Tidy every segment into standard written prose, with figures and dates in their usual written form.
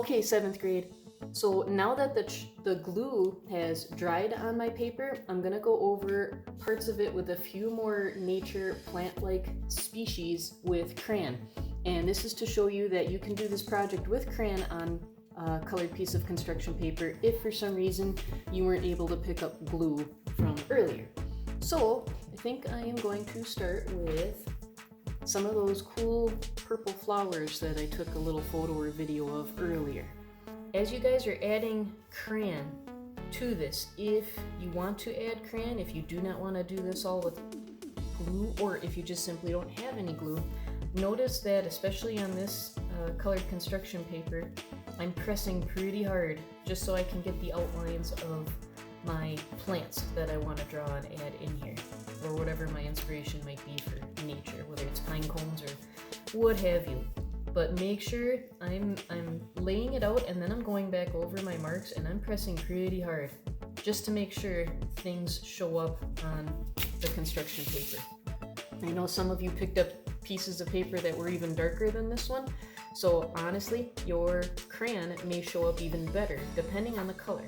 Okay, 7th grade. So now that the glue has dried on my paper, I'm gonna go over parts of it with a few more nature plant-like species with crayon. And this is to show you that you can do this project with crayon on a colored piece of construction paper if for some reason you weren't able to pick up glue from earlier. So I think I am going to start with some of those cool purple flowers that I took a little photo or video of earlier. As you guys are adding crayon to this, if you want to add crayon, if you do not want to do this all with glue, or if you just simply don't have any glue, notice that especially on this colored construction paper, I'm pressing pretty hard just so I can get the outlines of my plants that I want to draw and add in here, or whatever my inspiration might be for nature, whether it's pine cones or what have you. But make sure I'm laying it out, and then I'm going back over my marks and I'm pressing pretty hard just to make sure things show up on the construction paper. I know some of you picked up pieces of paper that were even darker than this one, so honestly, your crayon may show up even better depending on the color.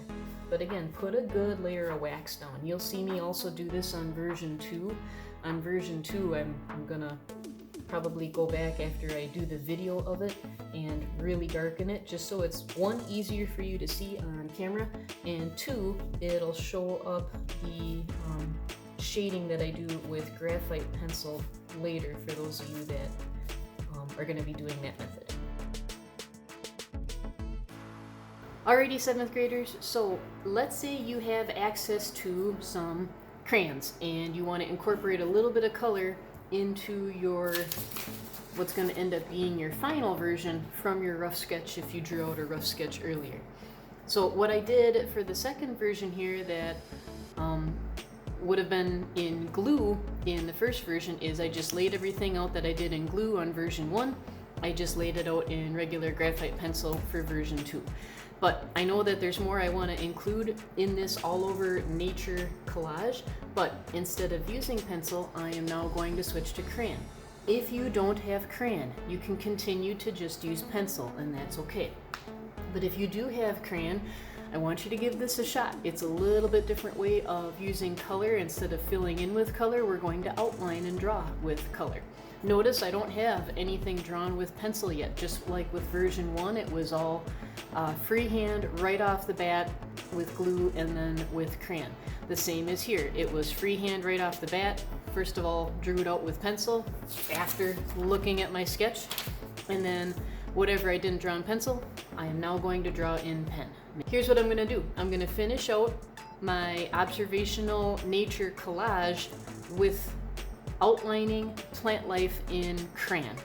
But again, put a good layer of wax down. You'll see me also do this on version 2. On version 2, I'm gonna probably go back after I do the video of it and really darken it, just so it's one, easier for you to see on camera, and two, it'll show up the shading that I do with graphite pencil later for those of you that are going to be doing that method. Alrighty, 7th graders, so let's say you have access to some crayons and you want to incorporate a little bit of color into your what's going to end up being your final version from your rough sketch if you drew out a rough sketch earlier. So what I did for the second version here that would have been in glue in the first version is I just laid everything out that I did in glue on version 1. I just laid it out in regular graphite pencil for version 2. But I know that there's more I want to include in this all over nature collage, but instead of using pencil, I am now going to switch to crayon. If you don't have crayon, you can continue to just use pencil, and that's okay. But if you do have crayon, I want you to give this a shot. It's a little bit different way of using color. Instead of filling in with color, we're going to outline and draw with color. Notice I don't have anything drawn with pencil yet. Just like with version 1, it was all freehand right off the bat with glue and then with crayon. The same is here. It was freehand right off the bat. First of all, drew it out with pencil after looking at my sketch, and then whatever I didn't draw in pencil, I am now going to draw in pen. Here's what I'm going to do. I'm going to finish out my observational nature collage with outlining plant life in crayon.